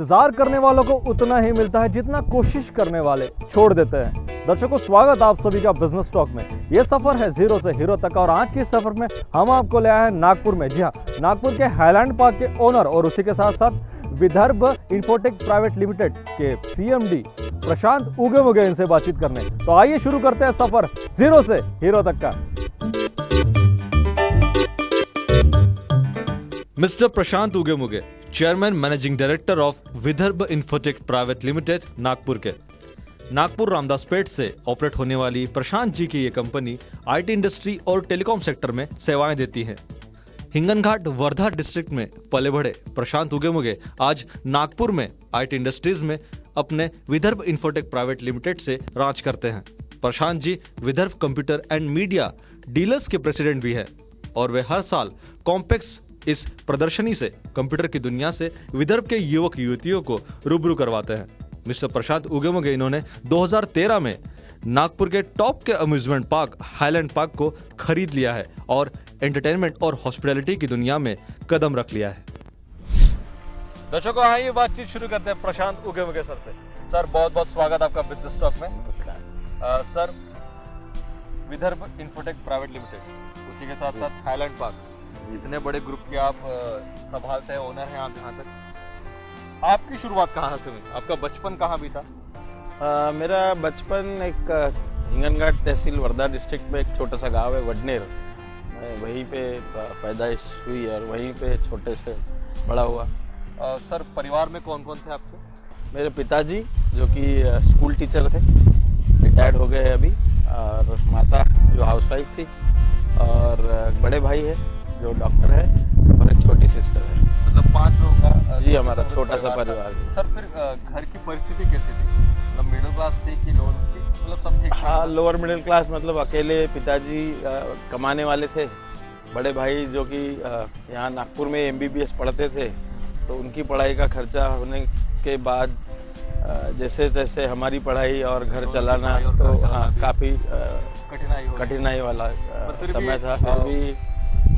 इंतजार करने वालों को उतना ही मिलता है जितना कोशिश करने वाले छोड़ देते हैं। दर्शकों, स्वागत आप सभी का बिजनेस टॉक में। ये सफर है जीरो से हीरो तक और आज के सफर में हम आपको ले आए हैं नागपुर में। जी हाँ, नागपुर के हाईलैंड पार्क के ओनर और उसी के साथ साथ विदर्भ इन्फोटेक प्राइवेट लिमिटेड के सीएमडी प्रशांत उगे इनसे बातचीत करने। तो आइए शुरू करते हैं सफर जीरो से हीरो तक का। मिस्टर प्रशांत उगे chairman managing director of Vidarbha infotech private limited Nagpur के। नागपुर रामदासपेट से ऑपरेट होने वाली प्रशांत जी की ये कंपनी आईटी इंडस्ट्री और टेलीकॉम सेक्टर में सेवाएं देती है। हिंगनघाट वर्धा डिस्ट्रिक्ट में पले बढ़े प्रशांत उगे आज नागपुर में आईटी इंडस्ट्रीज में अपने विदर्भ इन्फोटेक प्राइवेट लिमिटेड से राज करते हैं। Prashant ji Vidarbha computer and media dealers के प्रेसिडेंट भी है और वे हर साल कॉम्पेक्स इस प्रदर्शनी से कंप्यूटर की दुनिया से विदर्भ के युवक युवतियों को रूबरू करवाते हैं। मिस्टर प्रशांत उगे इन्होंने 2013 में नागपुर के टॉप के अम्यूजमेंट पार्क हाईलैंड पार्क को खरीद लिया है और एंटरटेनमेंट और हॉस्पिटैलिटी की दुनिया में कदम रख लिया है। दर्शकों, आइए बातचीत शुरू करते हैं प्रशांत उगे सर से। सर, बहुत बहुत स्वागत आपका बिजनेस टॉक में। Sir, Vidarbha infotech private limited उसी के साथ साथ हाईलैंड पार्क, इतने बड़े ग्रुप के आप संभालते हैं, ओनर हैं आप यहाँ तक। आपकी शुरुआत कहाँ से हुई? आपका बचपन कहाँ बीता? मेरा बचपन एक हिंगनघाट तहसील वर्धा डिस्ट्रिक्ट में एक छोटा सा गांव है वडनेर, वहीं पे पैदाइश हुई और वहीं पे छोटे से बड़ा हुआ। सर, परिवार में कौन कौन थे आपके? मेरे पिताजी जो कि स्कूल टीचर थे, रिटायर्ड हो गए हैं अभी, और माता जो हाउसवाइफ थी, और बड़े भाई है जो डॉक्टर है, और एक छोटी सिस्टर है। मतलब 5 लोगों का? जी, हमारा छोटा सा परिवार। सर, फिर घर की परिस्थिति कैसी थी? मतलब मिडिल क्लास थी कि लोअर थी? मतलब सब ठीक? हाँ, लोअर मिडिल क्लास। मतलब अकेले पिताजी कमाने वाले थे। बड़े भाई जो कि यहाँ नागपुर में एमबीबीएस पढ़ते थे, तो उनकी पढ़ाई का खर्चा होने के बाद जैसे तैसे हमारी पढ़ाई और घर चलाना, तो हाँ काफ़ी कठिनाई वाला समय था। फिर भी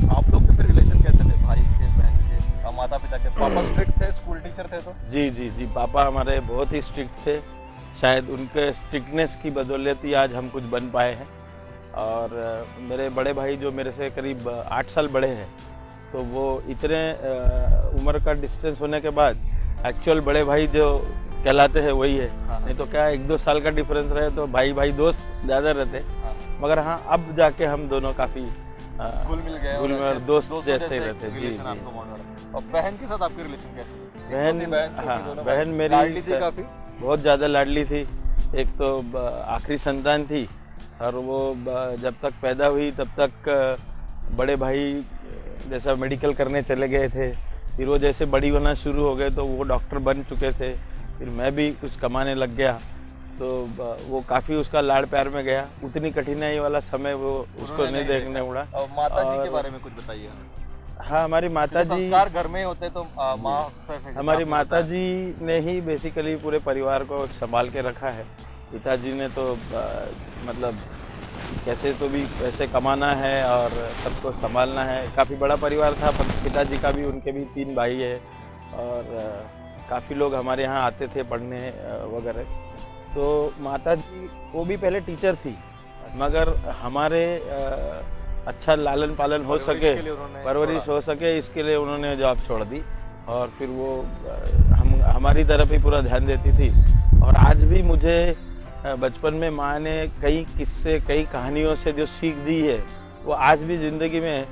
आप लोग के रिलेशन कैसे थे? भाई थे, बहन थे, माता पिता के? पापा स्ट्रिक्ट थे, स्कूल टीचर थे तो? जी, पापा हमारे बहुत ही स्ट्रिक्ट थे। शायद उनके स्ट्रिक्टनेस की बदौलत ही आज हम कुछ बन पाए हैं। और मेरे बड़े भाई जो मेरे से करीब 8 साल बड़े हैं, तो वो इतने उम्र का डिस्टेंस होने के बाद एक्चुअल बड़े भाई जो कहलाते हैं वही है। नहीं तो क्या 1-2 साल का डिफरेंस रहे तो भाई दोस्त ज़्यादा रहते। मगर हाँ, अब जाके हम दोनों काफ़ी घुल मिल गए और दोस्त जैसे रहते। जी। और बहन के साथ आपके रिलेशन कैसे? बहन मेरी लाडली थी काफी? बहुत ज़्यादा लाडली थी। एक तो आखिरी संतान थी, और वो जब तक पैदा हुई तब तक बड़े भाई जैसा मेडिकल करने चले गए थे। फिर वो जैसे बड़ी होना शुरू हो गए तो वो डॉक्टर बन चुके थे। फिर मैं भी कुछ कमाने लग गया, तो वो काफ़ी उसका लाड़ प्यार में गया। उतनी कठिनाई वाला समय वो उसको नहीं देखने पड़ा। और माता जी के बारे में कुछ बताइए। हाँ, हमारी माता जी, संस्कार घर में होते तो हमारी माता जी ने ही बेसिकली पूरे परिवार को संभाल के रखा है। पिताजी ने तो मतलब कैसे तो भी पैसे कमाना है और सबको संभालना है। काफ़ी बड़ा परिवार था पिताजी का भी, उनके भी 3 भाई है, और काफ़ी लोग हमारे यहाँ आते थे पढ़ने वगैरह। तो माता जी वो भी पहले टीचर थी, मगर हमारे अच्छा लालन पालन हो सके, परवरिश हो सके, इसके लिए उन्होंने जॉब छोड़ दी। और फिर वो हमारी तरफ ही पूरा ध्यान देती थी। और आज भी मुझे बचपन में माँ ने कई किस्से, कई कहानियों से जो सीख दी है, वो आज भी ज़िंदगी में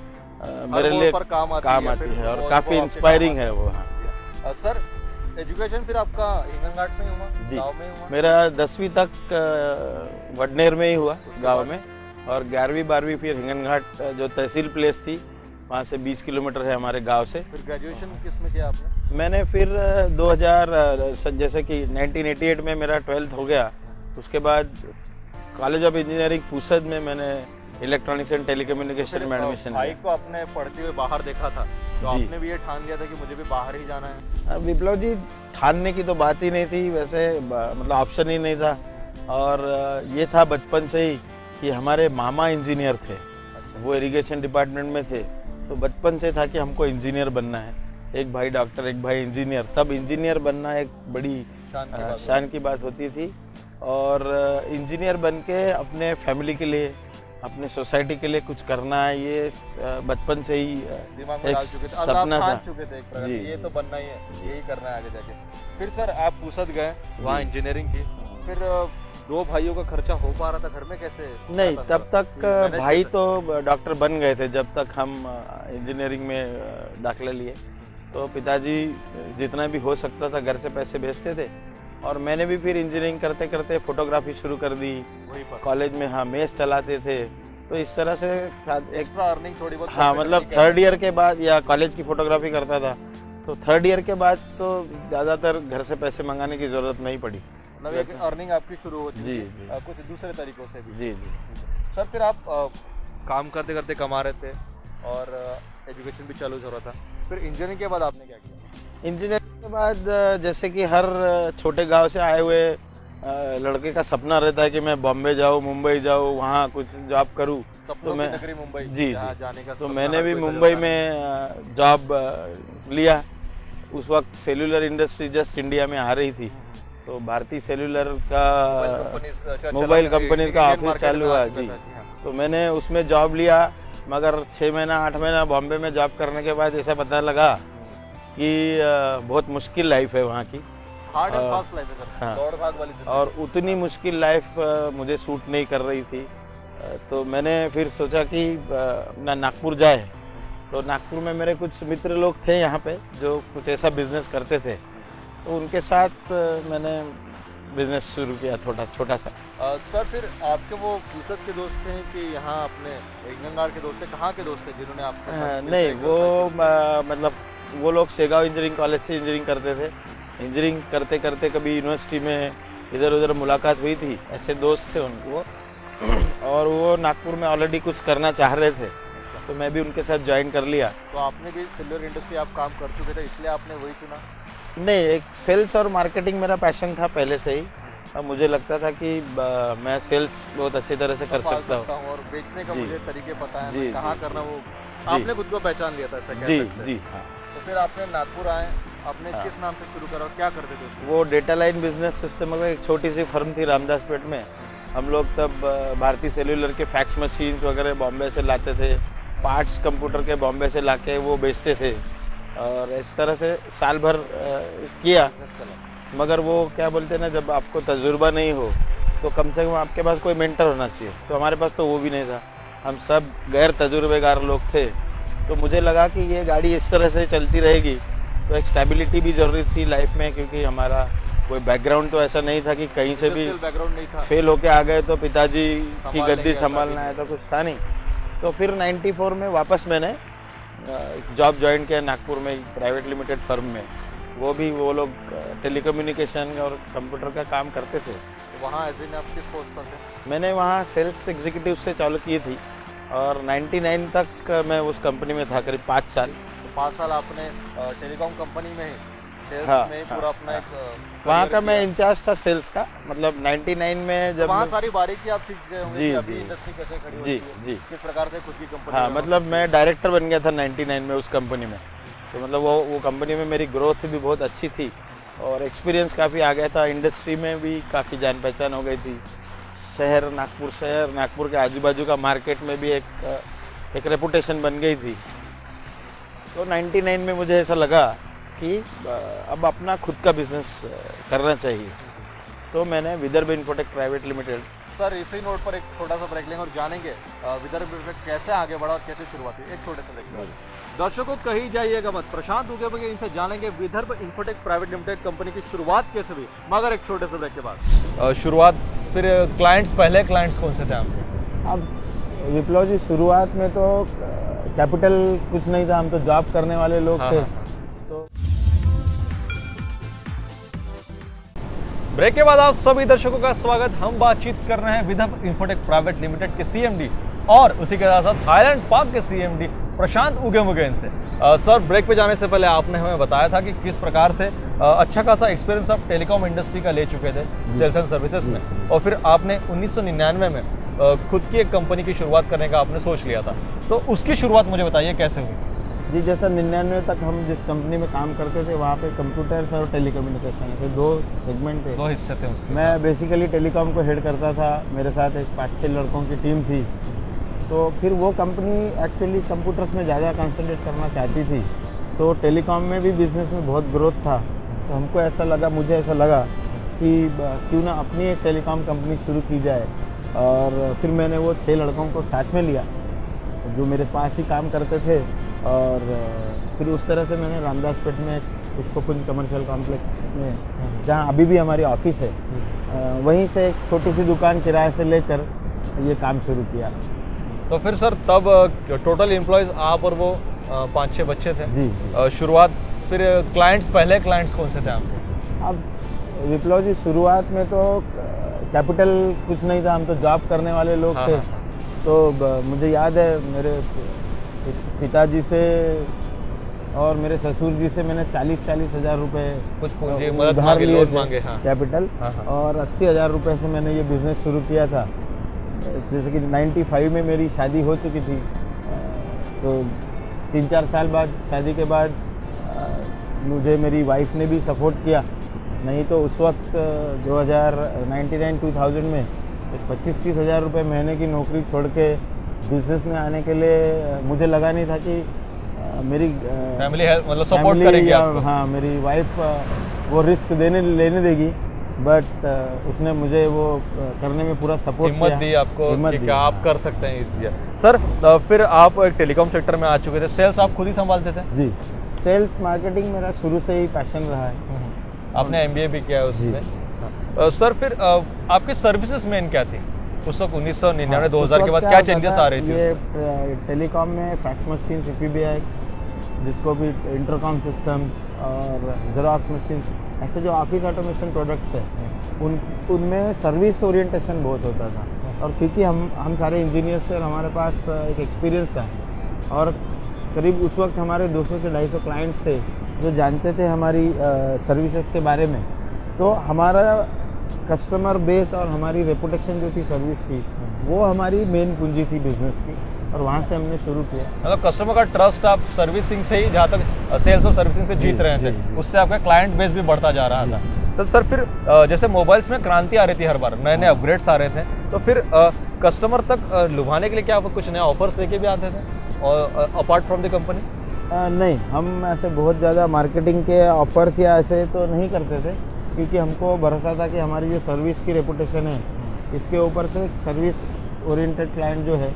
मेरे लिए काम आती है और काफ़ी इंस्पायरिंग है वो। हाँ सर, एजुकेशन फिर आपका हिंगनघाट में हुआ? जी, गाँव में हुआ? मेरा 10वीं तक वडनेर में ही हुआ, गांव में, और 11वीं 12वीं फिर हिंगनघाट जो तहसील प्लेस थी, वहाँ से 20 किलोमीटर है हमारे गांव से। फिर ग्रेजुएशन किस में किया आपने? मैंने फिर 2000 जैसे कि 1988 में मेरा 12th हो गया। उसके बाद कॉलेज ऑफ इंजीनियरिंग पूसद में मैंने इलेक्ट्रॉनिक्स एंड टेलीकम्युनिकेशन में एडमिशन। भाई को आपने पढ़ते हुए बाहर देखा था, तो आपने भी ये ठान लिया था कि मुझे भी बाहर ही जाना है? विप्लव जी, ठानने की तो बात ही नहीं थी, वैसे मतलब ऑप्शन ही नहीं था। और ये था बचपन से ही कि हमारे मामा इंजीनियर थे, वो इरिगेशन डिपार्टमेंट में थे, तो बचपन से था कि हमको इंजीनियर बनना है। एक भाई डॉक्टर, एक भाई इंजीनियर। तब इंजीनियर बनना एक बड़ी शान की बात होती थी। और इंजीनियर बन के अपने फैमिली के लिए, अपने सोसाइटी के लिए कुछ करना है, ये बचपन से ही दिमाग में एक डाल चुके थे, सपना था। चुके थे एक प्रकार जी, से, ये तो बनना ही है, यही करना है आगे जाके। फिर सर आप पूसद गए, वहाँ इंजीनियरिंग की, फिर दो भाइयों का खर्चा हो पा रहा था घर में कैसे? नहीं, तब तक मैनेज भाई कैसे? तो डॉक्टर बन गए थे जब तक हम इंजीनियरिंग में दाखिला लिए। तो पिताजी जितना भी हो सकता था घर से पैसे भेजते थे, और मैंने भी फिर इंजीनियरिंग करते करते फोटोग्राफी शुरू कर दी वहीं पर कॉलेज में। हाँ, मेस चलाते थे। तो इस तरह से एक, एक्स्ट्रा अर्निंग थोड़ी बहुत हाँ मतलब थर्ड ईयर के बाद, या कॉलेज की फोटोग्राफी करता था तो थर्ड ईयर के बाद तो ज़्यादातर घर से पैसे मंगाने की ज़रूरत नहीं पड़ी। मतलब एक अर्निंग आपकी शुरू होती जी, है जी। कुछ दूसरे तरीकों से भी। जी जी। सर फिर आप काम करते करते कमा रहे थे और एजुकेशन भी चालू हो रहा था, फिर इंजीनियरिंग के बाद आपने क्या किया? इंजीनियरिंग के बाद जैसे कि हर छोटे गांव से आए हुए लड़के का सपना रहता है कि मैं बॉम्बे जाऊँ, मुंबई जाऊँ, वहाँ कुछ जॉब करूँ। सपनों की नगरी मुंबई, जी जहाँ जी। जाने का तो सपना मैंने हर भी कोई मुंबई सजता है। में जॉब लिया। उस वक्त सेल्यूलर इंडस्ट्री जस्ट इंडिया में आ रही थी, तो भारतीय सेल्यूलर का मोबाइल कंपनी का ऑफिस चालू हुआ। जी, तो मैंने उसमें जॉब लिया, मगर 6 महीना 8 महीना बॉम्बे में जॉब करने के बाद ऐसा पता लगा कि बहुत मुश्किल लाइफ है वहाँ की, हार्ड एंड फास्ट लाइफ है सर, हाँ। दौड़ भाग वाली जिंदगी। और उतनी मुश्किल लाइफ मुझे सूट नहीं कर रही थी। तो मैंने फिर सोचा कि ना नागपुर जाए। तो नागपुर में मेरे कुछ मित्र लोग थे यहाँ पे जो कुछ ऐसा बिजनेस करते थे, तो उनके साथ मैंने बिजनेस शुरू किया छोटा सा। सर फिर आपके वो पूसद के दोस्त हैं कि यहाँ अपने इंगंगाड़ के दोस्त थे, कहाँ के दोस्त थे जिन्होंने आपके साथ मिलकर नहीं, एक वो व्यवसाय मतलब वो लोग शेगांव इंजीनियरिंग कॉलेज से इंजीनियरिंग करते थे। इंजीनियरिंग करते करते कभी यूनिवर्सिटी में इधर उधर मुलाकात हुई थी, ऐसे दोस्त थे उनको। और वो नागपुर में ऑलरेडी कुछ करना चाह रहे थे, तो मैं भी उनके साथ ज्वाइन कर लिया। तो आपने भी सिल्वर इंडस्ट्री आप काम कर चुके थे, इसलिए आपने वही चुना? नहीं, एक सेल्स और मार्केटिंग मेरा पैशन था पहले से ही। और मुझे लगता था कि मैं सेल्स बहुत अच्छी तरह से कर सकता हूँ, और बेचने का जी। मुझे तरीके पता है, जी, मैं कहाँ जी, करना वो आपने खुद को पहचान लिया था, ऐसा कह जी सकते हैं। जी। हाँ। तो फिर आपने नागपुर आए, आपने किस नाम से शुरू करा और क्या करते थे उसमें? वो डेटा लाइन बिजनेस सिस्टम में एक छोटी सी फर्म थी रामदासपेट में। हम लोग तब भारतीय सेल्यूलर के फैक्स मशीन्स वगैरह बॉम्बे से लाते थे, पार्ट्स कंप्यूटर के बॉम्बे से लाके वो बेचते थे, और इस तरह से साल भर किया। मगर वो क्या बोलते हैं ना, जब आपको तजुर्बा नहीं हो तो कम से कम आपके पास कोई मेंटर होना चाहिए। तो हमारे पास तो वो भी नहीं था, हम सब गैर तजुर्बेकार लोग थे। तो मुझे लगा कि ये गाड़ी इस तरह से चलती रहेगी तो एक स्टेबिलिटी भी ज़रूरी थी लाइफ में, क्योंकि हमारा कोई बैकग्राउंड तो ऐसा नहीं था कि कहीं से भी बैकग्राउंड नहीं था, फेल होके आ गए तो पिताजी की संभाल गद्दी लेंगे, ऐसा संभालना भी है, तो कुछ था नहीं। तो फिर 94 में वापस मैंने जॉब ज्वाइन किया नागपुर में प्राइवेट लिमिटेड फर्म में। वो लोग टेलीकम्युनिकेशन और कंप्यूटर का काम करते थे। वहाँ एज इन आप किस पोस्ट पर थे? मैंने वहाँ सेल्स एग्जीक्यूटिव से चालू की थी, और 99 तक मैं उस कंपनी में था, करीब 5 साल। तो 5 साल आपने टेलीकॉम कंपनी में ही सेल्स हाँ, में हाँ, पूरा अपना हाँ। एक वहाँ का career मैं किया। इंचार्ज था सेल्स का। मतलब 99 में तो जब वहाँ सारी बारीकी आप सीख गए होंगे जी, कि अभी जी। इंडस्ट्री कैसे खड़ी जी, होती है, जी। किस प्रकार से खुद की कंपनी हाँ, में मतलब मैं डायरेक्टर बन गया था 99 में उस कंपनी में। तो मतलब वो कंपनी में मेरी ग्रोथ भी बहुत अच्छी थी, और एक्सपीरियंस काफ़ी आ गया था। इंडस्ट्री में भी काफ़ी जान पहचान हो गई थी। शहर, नागपुर के आजू बाजू का मार्केट में भी एक रेपुटेशन बन गई थी। तो 99 में मुझे ऐसा लगा कि अब अपना खुद का बिजनेस करना चाहिए। तो मैंने Vidarbha infotech private limited. Sir इसी नोट पर एक छोटा सा ब्रेक लेंगे और जानेंगे विदर्भ में कैसे आगे बढ़ा और कैसे शुरुआत हुई। एक छोटे से ब्रेक। दर्शकों कहीं जाइएगा मत, प्रशांत उगे इनसे जानेंगे Vidarbha infotech private limited company की शुरुआत कैसे हुई, मगर एक छोटे से ब्रेक के बाद। शुरुआत फिर क्लाइंट्स, पहले क्लाइंट्स कौन से थे आपके? अब विप्लव जी, शुरुआत में तो कैपिटल कुछ नहीं था, हम तो जॉब करने वाले लोग हाँ, थे। हाँ, तो ब्रेक के बाद आप सभी दर्शकों का स्वागत। हम बातचीत कर रहे हैं विदर्भ इन्फोटेक प्राइवेट लिमिटेड के सीएमडी और उसी के साथ साथ हाईलैंड पार्क के सीएमडी प्रशांत उगे से। सर, ब्रेक पे जाने से पहले आपने हमें बताया था कि किस प्रकार से अच्छा खासा एक्सपीरियंस आप टेलीकॉम इंडस्ट्री का ले चुके थे सेल्स एंड सर्विसेज में, और फिर आपने 1999 में खुद की एक कंपनी की शुरुआत करने का आपने सोच लिया था। तो उसकी शुरुआत मुझे बताइए कैसे हुई? जी, जैसा 99 तक हम जिस कंपनी में काम करते थे वहाँ पे कंप्यूटर्स और टेलीकम्युनिकेशन के 2 सेगमेंट थे। 2 हिस्से थे उसके। मैं बेसिकली टेलीकॉम को हेड करता था, मेरे साथ एक 5-6 लड़कों की टीम थी। तो फिर वो कंपनी एक्चुअली कंप्यूटर्स में ज़्यादा कंसंट्रेट करना चाहती थी, तो टेलीकॉम में भी बिज़नेस में बहुत ग्रोथ था। तो हमको ऐसा लगा, मुझे ऐसा लगा कि क्यों ना अपनी एक टेलीकॉम कंपनी शुरू की जाए। और फिर मैंने वो 6 लड़कों को साथ में लिया जो मेरे पास ही काम करते थे, और फिर उस तरह से मैंने रामदासपेट में उसको कुछ कमर्शियल कॉम्प्लेक्स में, जहाँ अभी भी हमारी ऑफिस है, वहीं से एक छोटी सी दुकान किराए से लेकर ये काम शुरू किया। तो फिर सर तब टोटल एम्प्लॉयज़ आप और वो 5-6 बच्चे थे जी। शुरुआत। फिर पहले क्लाइंट्स कौन से थे आपके? अब विप्लव जी, शुरुआत में तो कैपिटल कुछ नहीं था, हम तो जॉब करने वाले लोग थे। तो मुझे याद है मेरे पिताजी से और मेरे ससुर जी से मैंने 40-40 हज़ार रुपये कुछ पूंजी मदद उधार मांगे, लिए लोन थे, मांगे। हाँ। कैपिटल। और 80 हज़ार रुपये से मैंने ये बिज़नेस शुरू किया था। जैसे कि 95 में मेरी शादी हो चुकी थी, तो 3-4 साल बाद शादी के बाद मुझे मेरी वाइफ ने भी सपोर्ट किया। नहीं तो उस वक्त 2099-2000 में 25-30 हज़ार रुपये महीने की नौकरी छोड़ के बिजनेस में आने के लिए मुझे लगा नहीं था कि मेरी फैमिली मतलब सपोर्ट करेगी आपको। हाँ, मेरी वाइफ वो रिस्क लेने देगी। बट उसने मुझे वो करने में पूरा सपोर्ट हिम्मत दी आपको कि आप कर सकते हैं। सर फिर आप एक टेलीकॉम सेक्टर में आ चुके थे, सेल्स आप खुद ही संभालते थे? जी, सेल्स मार्केटिंग मेरा शुरू से ही पैशन रहा है। आपने MBA भी किया है उसमें। सर फिर आपकी सर्विसेज मेन क्या थी उस वक्त 1999-2000 के बाद? क्या चेंजेस आ रही थी? ये टेलीकॉम में फैक्स मशीन, PBX, जिसको भी इंटरकॉम सिस्टम और जेरॉक्स मशीन, ऐसे जो ऑफिस ऑटोमेशन प्रोडक्ट्स हैं उनमें सर्विस ओरिएंटेशन बहुत होता था। और क्योंकि हम सारे इंजीनियर्स थे और हमारे पास एक एक्सपीरियंस था, और करीब उस वक्त हमारे 200 से 250 क्लाइंट्स थे जो जानते थे हमारी सर्विसेज के बारे में। तो हमारा कस्टमर बेस और हमारी रेपुटेशन जो थी सर्विस की, वो हमारी मेन पूंजी थी बिजनेस की, और वहाँ से हमने शुरू किया। मतलब कस्टमर का ट्रस्ट आप सर्विसिंग से ही, जहाँ तक सेल्स और सर्विसिंग से जीत रहे थे, उससे आपका क्लाइंट बेस भी बढ़ता जा रहा था। तो सर फिर जैसे मोबाइल्स में क्रांति आ रही थी, हर बार नए नए अपग्रेड्स आ रहे थे, तो फिर कस्टमर तक लुभाने के लिए क्या आप कुछ नया ऑफर्स लेके भी आते थे और अपार्ट फ्रॉम द कंपनी? नहीं, हम ऐसे बहुत ज़्यादा मार्केटिंग के ऑफर्स या ऐसे तो नहीं करते थे, क्योंकि हमको भरोसा था कि हमारी जो सर्विस की रेपुटेशन है, इसके ऊपर से सर्विस ओरिएंटेड क्लाइंट जो है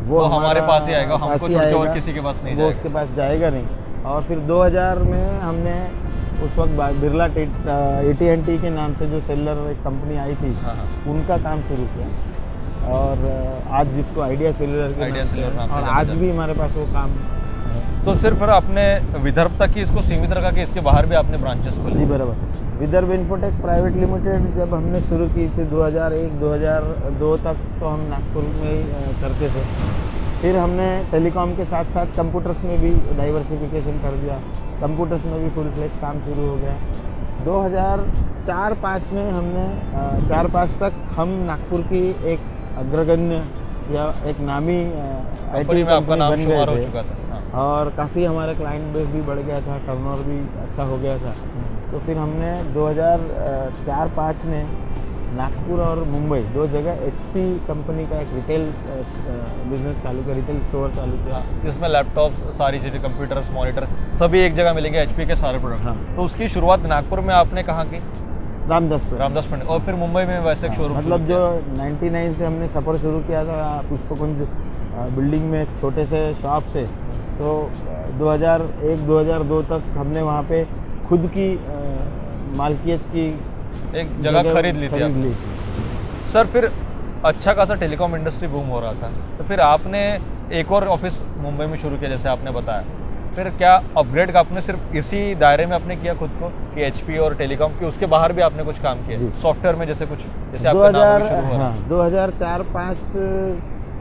वो हमारे पास ही आएगा, हमको छोड़ के और किसी के पास नहीं जाएगा, वो उसके पास जाएगा नहीं। और फिर 2000 में हमने उस वक्त बिरला AT&T के नाम से जो सेलर एक कंपनी आई थी, उनका काम शुरू किया, और आज जिसको आइडिया सेलुलर और आज भी हमारे पास वो काम। तो सिर्फ अपने विदर्भ तक ही इसको सीमित रखा कि इसके बाहर भी आपने ब्रांचेस खोले? जी बराबर। विदर्भ इन्फोटेक प्राइवेट लिमिटेड जब हमने शुरू की थी 2001-2002 तक, तो हम नागपुर में ही करते थे। फिर हमने टेलीकॉम के साथ साथ कंप्यूटर्स में भी डाइवर्सिफिकेशन कर दिया, कंप्यूटर्स में भी फुल फ्लेश काम शुरू हो गया। 2004-05 में हमने 4-5 तक हम नागपुर की एक अग्रगण्य या एक नामी कंपनी में आपका नाम शुमार हो चुका था, और काफ़ी हमारा क्लाइंट बेस भी बढ़ गया था, टर्नओवर भी अच्छा हो गया था। तो फिर हमने 2004-05 में नागपुर और मुंबई 2 जगह HP कंपनी का एक रिटेल बिजनेस चालू किया, रिटेल स्टोर चालू किया, जिसमें लैपटॉप्स, सारी चीज़ें, कंप्यूटर्स, मॉनिटर सभी एक जगह मिलेंगे, HP के सारे प्रोडक्ट। हाँ। तो उसकी शुरुआत नागपुर में आपने कहाँ की? रामदासपेट। और फिर मुंबई में वैसे शोरूम? मतलब जो 99 से हमने सफ़र शुरू किया था पुष्पकुंज बिल्डिंग में छोटे से शॉप से, तो 2001-2002 तक हमने वहाँ पे खुद की मालकियत की एक जगह खरीद ली थी। सर फिर अच्छा खासा टेलीकॉम इंडस्ट्री बूम हो रहा था, तो फिर आपने एक और ऑफिस मुंबई में शुरू किया जैसे आपने बताया। फिर क्या अपग्रेड का आपने सिर्फ इसी दायरे में आपने किया खुद को कि HP और टेलीकॉम की, उसके बाहर भी आपने कुछ काम किया सॉफ्टवेयर में, जैसे कुछ जैसे आपका नाम भी शुरू हुआ? 2004-05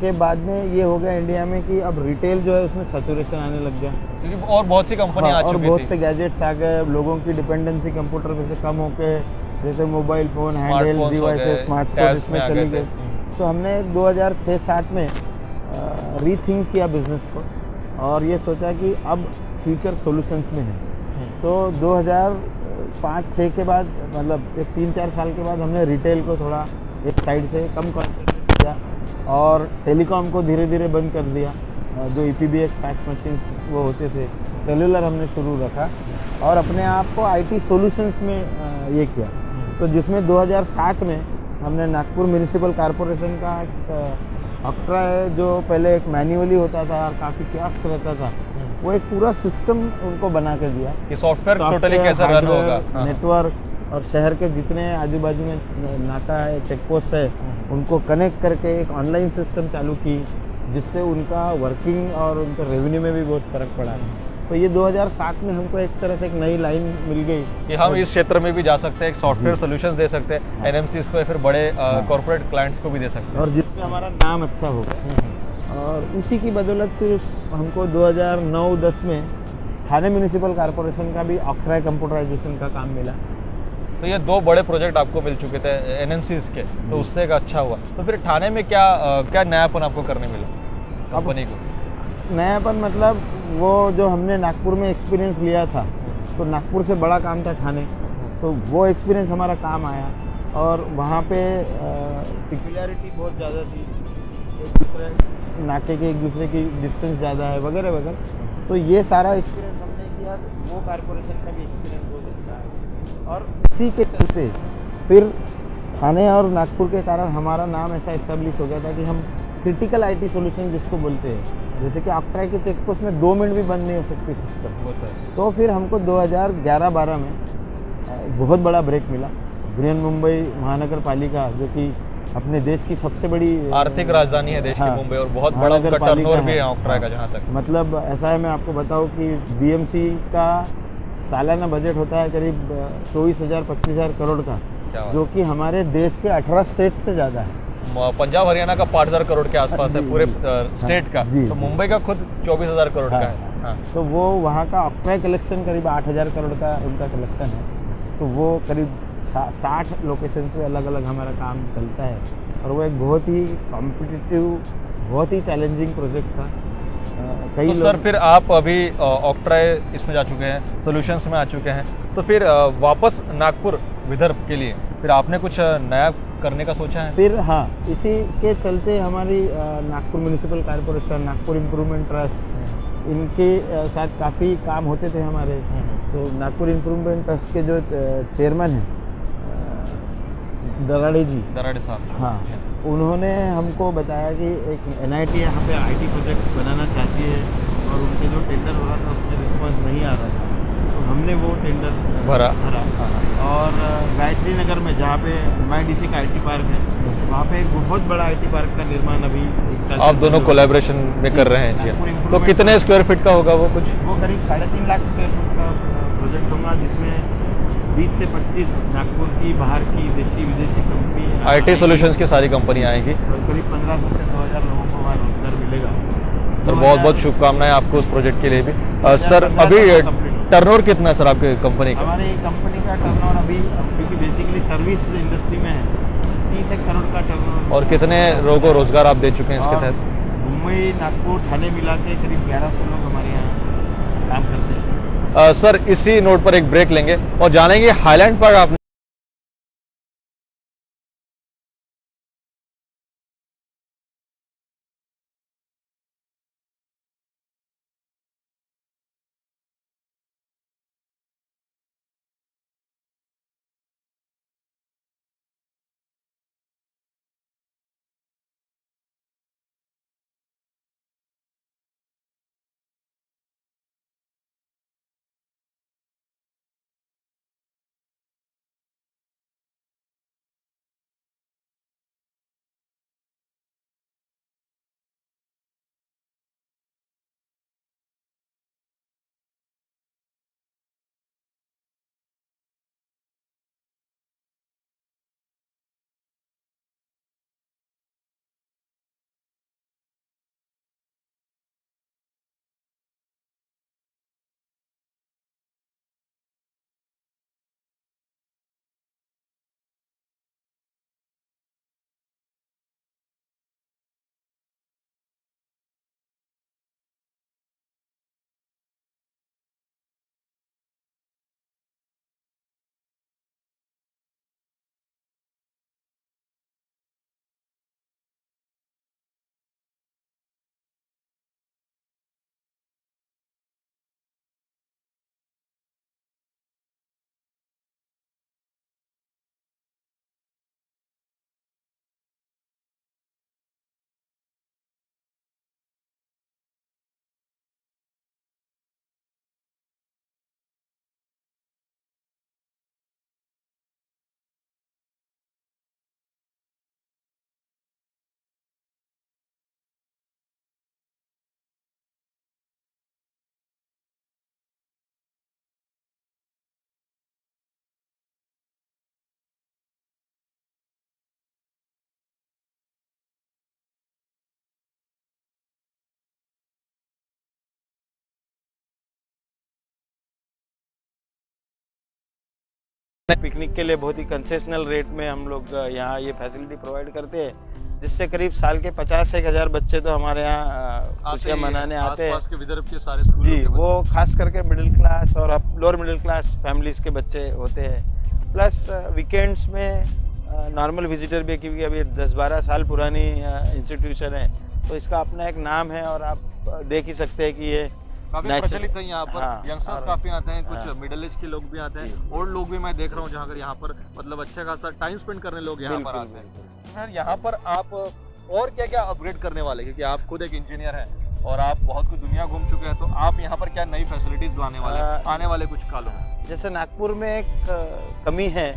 के बाद में ये हो गया इंडिया में कि अब रिटेल जो है उसमें सैचुरेशन आने लग गया, क्योंकि और बहुत सी कंपनियां आ चुकी थी, और बहुत से गैजेट्स आ गए, लोगों की डिपेंडेंसी कंप्यूटर पे से कम होके जैसे mobile phone, handheld devices, smartphone इसमें चली गए। तो हमने 2006-07 में रीथिंक किया बिजनेस को, और ये सोचा कि अब फ्यूचर सॉल्यूशंस में है। तो 2005-6 के बाद मतलब एक 3-4 साल के बाद हमने रिटेल को थोड़ा एक साइड से कम कॉन्सेंट्रेट किया और टेलीकॉम को धीरे धीरे बंद कर दिया। जो EPBX फैक्स मशीन्स वो होते थे, सेलुलर हमने शुरू रखा और अपने आप को IT सॉल्यूशंस में ये किया। तो जिसमें 2007 में हमने नागपुर म्यूनिसिपल कॉरपोरेशन का ऑक्ट्रा है, जो पहले एक मैन्युअली होता था और काफ़ी कियोस्क रहता था, वो एक पूरा सिस्टम उनको बना के दिया कि सॉफ्टवेयर टोटली कैसे रन होगा, नेटवर्क और शहर के जितने आजू बाजू में नाका है, चेक पोस्ट है, उनको कनेक्ट करके एक ऑनलाइन सिस्टम चालू की, जिससे उनका वर्किंग और उनके रेवेन्यू में भी बहुत फर्क पड़ा। तो ये 2007 में हमको एक तरह से एक नई लाइन मिल गई कि हम इस क्षेत्र में भी जा सकते हैं, एक सॉफ्टवेयर सॉल्यूशंस दे सकते हैं, NMCs को या फिर बड़े कॉर्पोरेट क्लाइंट्स को भी दे सकते हैं, और जिसमें हमारा नाम अच्छा होगा। और उसी की बदौलत फिर हमको 2009-10 में ठाणे म्यूनिसिपल कॉरपोरेशन का भी ऑक्ट्रा कंप्यूटराइजेशन का काम मिला। तो ये 2 बड़े प्रोजेक्ट आपको मिल चुके थे NMCs के, तो उससे एक अच्छा हुआ। तो फिर ठाणे में क्या नयापन आपको करने मिला कंपनी को? नयापन मतलब वो जो हमने नागपुर में एक्सपीरियंस लिया था, तो नागपुर से बड़ा काम था ठाणे, तो वो एक्सपीरियंस हमारा काम आया। और वहाँ पे पिक्युलरिटी बहुत ज़्यादा थी, एक दूसरे नाके के एक दूसरे की डिस्टेंस ज़्यादा है वगैरह वगैरह। तो ये सारा एक्सपीरियंस हमने किया, वो कॉरपोरेशन का भी एक्सपीरियंस बहुत अच्छा है। और उसी के चलते फिर ठाणे और नागपुर के कारण हमारा नाम ऐसा इस्टेब्लिश हो गया था कि हम क्रिटिकल IT सॉल्यूशन जिसको बोलते हैं, जैसे कि ऑक्ट्रा के चेक पोस्ट में 2 मिनट भी बंद नहीं हो सकती सिस्टम। तो फिर हमको 2011-12 में बहुत बड़ा ब्रेक मिला। बृहन्मुंबई महानगर पालिका, जो कि अपने देश की सबसे बड़ी आर्थिक राजधानी है देश की मुंबई, और बहुत बड़ा उनका टर्नओवर भी है ऑक्ट्रा का। जहाँ तक मतलब ऐसा है, मैं आपको बताऊं कि BMC का सालाना बजट होता है करीब 24,000-25,000 करोड़ का, जो कि हमारे देश के 18 स्टेट से ज़्यादा है। पंजाब हरियाणा का 5,000 करोड़ के आसपास है पूरे स्टेट का, तो मुंबई का खुद 24,000 करोड़ का है। तो वो वहाँ का ऑक्ट्रा कलेक्शन करीब 8,000 करोड़ का उनका कलेक्शन है। तो वो करीब 60 लोकेशन पे अलग अलग हमारा काम चलता है, और वो एक बहुत ही कॉम्पिटिटिव, बहुत ही चैलेंजिंग प्रोजेक्ट था। तो सर फिर आप अभी ऑक्ट्रा इसमें जा चुके हैं, सॉल्यूशंस में आ चुके हैं, तो फिर वापस नागपुर विदर्भ के लिए फिर आपने कुछ नया करने का सोचा है? फिर हाँ, इसी के चलते हमारी Nagpur municipal corporation, Nagpur improvement trust, इनके साथ काफ़ी काम होते थे हमारे। तो नागपुर इम्प्रूवमेंट ट्रस्ट के जो चेयरमैन हैं दराड़े साहब, हाँ, उन्होंने हमको बताया कि एक NIT यहाँ पे IT प्रोजेक्ट बनाना चाहती है, और उनके जो टेंडर हो रहा था उसमें रिस्पांस नहीं आ रहा था। तो हमने वो टेंडर भरा। और गायत्री नगर में, जहाँ पे MIDC का IT पार्क है, वहाँ पे एक बहुत बड़ा IT पार्क का निर्माण अभी 1 साल आप दोनों कोलैबोरेशन में कर रहे हैं। तो कितने स्क्वायर फीट का होगा वो? कुछ वो करीब 3.5 लाख स्क्वायर फीट का प्रोजेक्ट होगा, जिसमें 20 से 25 नागपुर की, बाहर की, देशी विदेशी कंपनी, IT सॉल्यूशंस की सारी कंपनी आएगी, और करीब 1500 से 2000 लोगों को वहाँ रोजगार मिलेगा। और बहुत बहुत शुभकामनाएं आपको उस प्रोजेक्ट के लिए भी। सर अभी टर्नओवर कितना है सर आपकी कंपनी का? हमारी कंपनी का टर्नओवर अभी, क्योंकि बेसिकली सर्विस इंडस्ट्री में है, 30 करोड़ का टर्नओवर। और कितने लोगों को रोजगार आप दे चुके हैं इसके तहत? मुंबई, नागपुर, ठाणे मिला के करीब 1100 लोग हमारे यहाँ काम करते हैं। सर इसी नोट पर एक ब्रेक लेंगे और जानेंगे हाईलैंड पर आप पिकनिक के लिए बहुत ही कंसेशनल रेट में हम लोग यहाँ ये फैसिलिटी प्रोवाइड करते हैं, जिससे करीब साल के 50 से 1000 बच्चे तो हमारे यहाँ खुशियाँ मनाने आते हैं। आसपास के विदर्भ के सारे स्कूलों जी, के बच्चे। वो खास करके मिडिल क्लास और लोअर मिडिल क्लास फैमिलीज के बच्चे होते हैं। प्लस वीकेंड्स में नॉर्मल विजिटर भी, क्योंकि अभी 10-12 साल पुरानी इंस्टीट्यूशन है, तो इसका अपना एक नाम है और आप देख ही सकते हैं कि ये काफी प्रचलित है यहाँ पर। हाँ, यंगस्टर्स और- काफी आते हैं, कुछ हाँ। मिडिल एज के लोग भी आते जी। हैं, ओल्ड लोग भी मैं देख रहा हूँ जहाँ पर यहाँ पर मतलब अच्छा खासा टाइम स्पेंड करने लोग यहाँ पर बिल्कुल, आते हैं। बिल्कुल। सर यहाँ पर आप और क्या क्या अपग्रेड करने वाले, क्योंकि आप खुद एक इंजीनियर हैं और आप बहुत कुछ दुनिया घूम चुके हैं, तो आप यहाँ पर क्या नई फैसिलिटीज लाने वाले हैं आने वाले कुछ कालों में? जैसे नागपुर में एक कमी है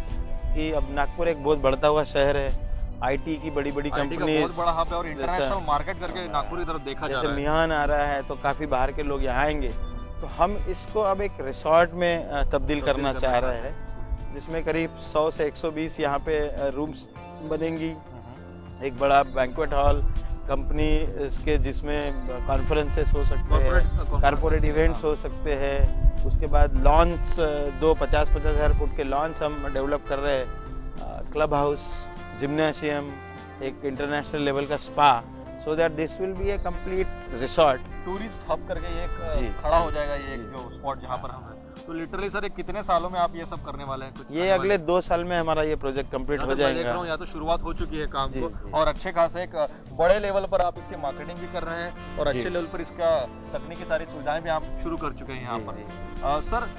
कि अब नागपुर एक बहुत बढ़ता हुआ शहर है, आईटी की बड़ी बड़ी IT का कंपनीज, बहुत बड़ा हब है और इंटरनेशनल मार्केट करके नागपुर की तरफ देखा जा जैसे रहा है। मिहान आ रहा है तो काफ़ी बाहर के लोग यहाँ आएंगे, तो हम इसको अब एक रिसोर्ट में तब्दील करना चाह रहे हैं, जिसमें करीब 100 से 120 यहाँ पे रूम्स बनेंगी, एक बड़ा बैंक्वेट हॉल, कंपनी इसके जिसमें कॉन्फ्रेंसेस हो सकते हैं, कारपोरेट इवेंट्स हो सकते हैं। उसके बाद लॉन्च 50-50 हज़ार फुट के लॉन्च हम डेवलप कर रहे हैं, क्लब हाउस, जिम्नाशियम, एक इंटरनेशनल लेवल का spa, so that this will be A complete resort. Tourist hub करके ये एक जी। खड़ा हो जाएगा, ये एक जो स्पॉट जहाँ पर हम हैं। तो लिटरली सर, ये कितने सालों में आप ये सब करने वाले हैं? कुछ ये अगले 2 साल में हमारा ये प्रोजेक्ट कंप्लीट हो मैं देख रहा जाएगा। हूँ, या तो शुरुआत हो चुकी है काम जी, को, जी। और अच्छे खासे एक बड़े लेवल पर आप इसके मार्केटिंग भी कर रहे हैं और अच्छे जी। लेवल पर इसका तकनीकी सारी सुविधाएं भी आप शुरू कर चुके हैं यहाँ जी, पर। जी। सर,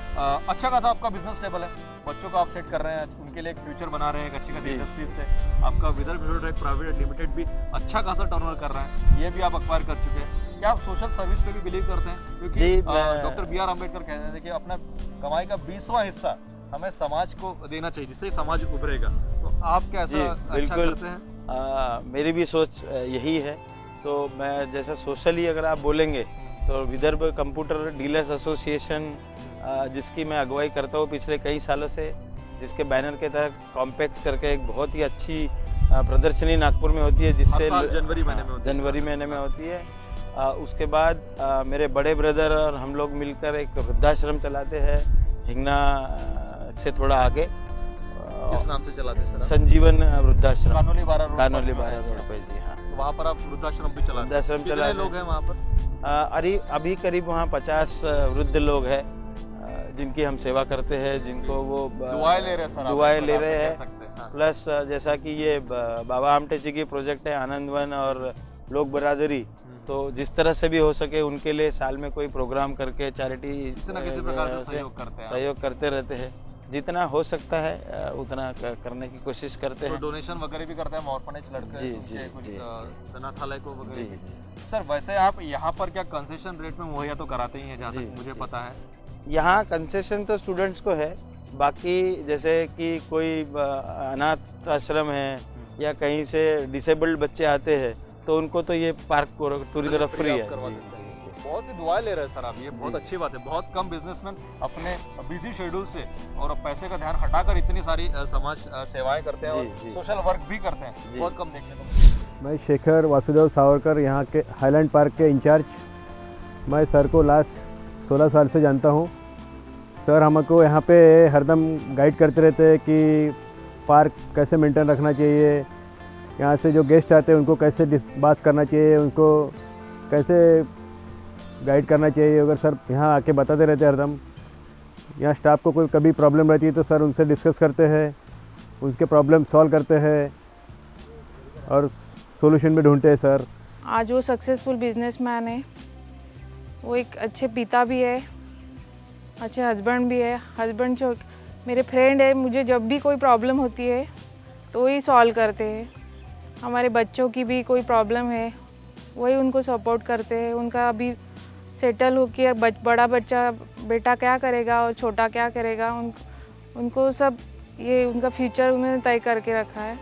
अच्छा खासा आपका बिजनेस टेबल है, बच्चों को आप सेट कर रहे हैं, उनके लिए एक फ्यूचर बना रहे हैं, एक अच्छी खासी जी। इंडस्ट्रीज से आपका विदर्भ इन्फोटेक प्राइवेट लिमिटेड भी अच्छा खासा टर्नओवर कर रहा है, ये भी आप अक्वायर कर चुके हैं। क्या आप सोशल सर्विस पे भी बिलीव करते हैं? क्योंकि जी, मैं- डॉक्टर B.R. अम्बेडकर कहते थे कि अपना कमाई का 20वां हिस्सा हमें समाज को देना चाहिए, जिससे समाज उभरेगा। तो आप क्या जी, ऐसा अच्छा बिल्कुल। करते हैं? मेरी भी सोच यही है। तो मैं जैसा सोशली अगर आप बोलेंगे तो विदर्भ कंप्यूटर डीलर्स एसोसिएशन, जिसकी मैं अगुवाई करता हूँ पिछले कई सालों से, जिसके बैनर के तहत कॉम्पैक्ट करके एक बहुत ही अच्छी प्रदर्शनी नागपुर में होती है, जिससे हर साल जनवरी महीने में होती है। जनवरी महीने में होती है। उसके बाद मेरे बड़े ब्रदर और हम लोग मिलकर एक वृद्धाश्रम चलाते हैं हिंगना से थोड़ा आगे, किस नाम से चलाते हैं सर? संजीवन वृद्धाश्रम, कानोली 12 रोड कानोली पर जो 12 है, रोड पे। जी हाँ, तो वहाँ पर आप वृद्धाश्रम भी चलाते हैं? वृद्धाश्रम कितने चलाते लोग हैं। हैं वहाँ पर? अरे अभी करीब वहाँ 50 वृद्ध लोग हैं, जिनकी हम सेवा करते हैं, जिनको वो दुआएं ले रहे हैं सर, आप दुआएं एक ले प्रकार रहे से कह हैं। सकते हैं, हाँ। प्लस जैसा कि ये बाबा आमटे जी की प्रोजेक्ट है आनंदवन और लोक बरादरी, तो जिस तरह से भी हो सके उनके लिए साल में कोई प्रोग्राम करके चैरिटी किसी न किसी प्रकार से सहयोग करते हैं आप। सहयोग करते रहते हैं। जितना हो सकता है उतना करने की कोशिश करते तो हैं। डोनेशन वगैरह भी करते हैं ऑर्फनेज लड़के, जी, उनके जी, कुछ जी, अनाथालय को जी, वगैरह। जी। सर, वैसे आप यहाँ पर क्या कंसेशन रेट में मुहैया तो कराते ही हैं, जहाँ जी, तक मुझे जी। पता है? यहाँ कंसेशन तो स्टूडेंट्स को है, बाकी जैसे कि कोई अनाथ आश्रम है या कहीं से डिसेबल्ड बच्चे आते हैं, तो उनको तो ये पार्क पूरी तरह फ्री है। करवा जी, देते हैं। जी। बहुत सी दुआएं ले रहे हैं सर आप, ये बहुत जी। अच्छी बात है। बहुत कम बिजनेसमैन अपने बिजी शेड्यूल से और पैसे का ध्यान हटाकर इतनी सारी समाज सेवाएं करते हैं जी, और जी। सोशल वर्क भी करते हैं, जी। बहुत कम देखने को मिलता है। मैं शेखर वासुदेव सावरकर, यहाँ के हाईलैंड पार्क के इंचार्ज। मैं सर को लास्ट 16 साल से जानता हूँ। सर हमको यहाँ पे हरदम गाइड करते रहते हैं कि पार्क कैसे मेंटेन रखना चाहिए, यहाँ से जो गेस्ट आते हैं उनको कैसे बात करना चाहिए, उनको कैसे गाइड करना चाहिए। अगर सर यहाँ आके बताते रहते हैं हरदम। यहाँ स्टाफ को कोई कभी प्रॉब्लम रहती है तो सर उनसे डिस्कस करते हैं, उनके प्रॉब्लम सॉल्व करते हैं और सॉल्यूशन भी ढूंढते हैं सर। आज वो सक्सेसफुल बिजनेसमैन है, वो एक अच्छे पिता भी है, अच्छे हस्बैंड भी है। हस्बैंड जो मेरे फ्रेंड है, मुझे जब भी कोई प्रॉब्लम होती है तो वही सॉल्व करते हैं। हमारे बच्चों की भी कोई प्रॉब्लम है, वही उनको सपोर्ट करते हैं। उनका अभी सेटल हो के बड़ा बच्चा बेटा क्या करेगा और छोटा क्या करेगा, उनको सब ये उनका फ्यूचर उन्होंने तय करके रखा है।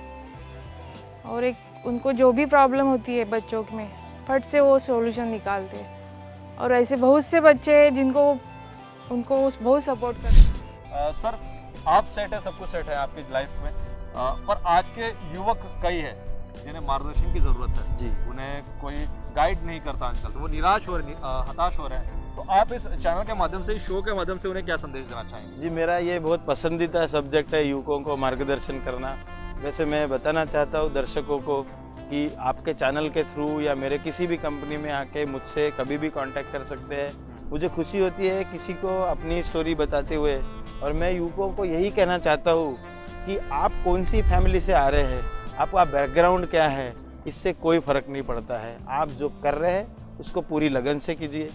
और एक उनको जो भी प्रॉब्लम होती है बच्चों में, फट से वो सॉल्यूशन निकालते हैं। और ऐसे बहुत से बच्चे हैं जिनको उनको बहुत सपोर्ट करते हैं। सर, आप सेट है, सब कुछ सेट है आपकी लाइफ में, पर आज के युवक कई है जिन्हें मार्गदर्शन की जरूरत है। जी। उन्हें कोई गाइड नहीं करता आजकल, तो वो निराश हो रहे, हताश हो रहे हैं। तो आप इस चैनल के माध्यम से, इस शो के माध्यम से उन्हें क्या संदेश देना चाहेंगे? जी, मेरा ये बहुत पसंदीदा सब्जेक्ट है, युवकों को मार्गदर्शन करना। वैसे मैं बताना चाहता हूँ दर्शकों को कि आपके चैनल के थ्रू या मेरे किसी भी कंपनी में आके मुझसे कभी भी कांटेक्ट कर सकते हैं। मुझे खुशी होती है किसी को अपनी स्टोरी बताते हुए, और मैं युवकों को यही कहना चाहता हूँ कि आप कौन सी फैमिली से आ रहे हैं, आपका बैकग्राउंड क्या है, इससे कोई फ़र्क नहीं पड़ता है। आप जो कर रहे हैं उसको पूरी लगन से कीजिए,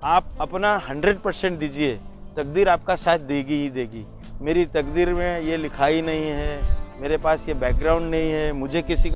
आप अपना 100% दीजिए, तकदीर आपका साथ देगी ही देगी। मेरी तकदीर में ये लिखा ही नहीं है, मेरे पास ये बैकग्राउंड नहीं है, मुझे किसी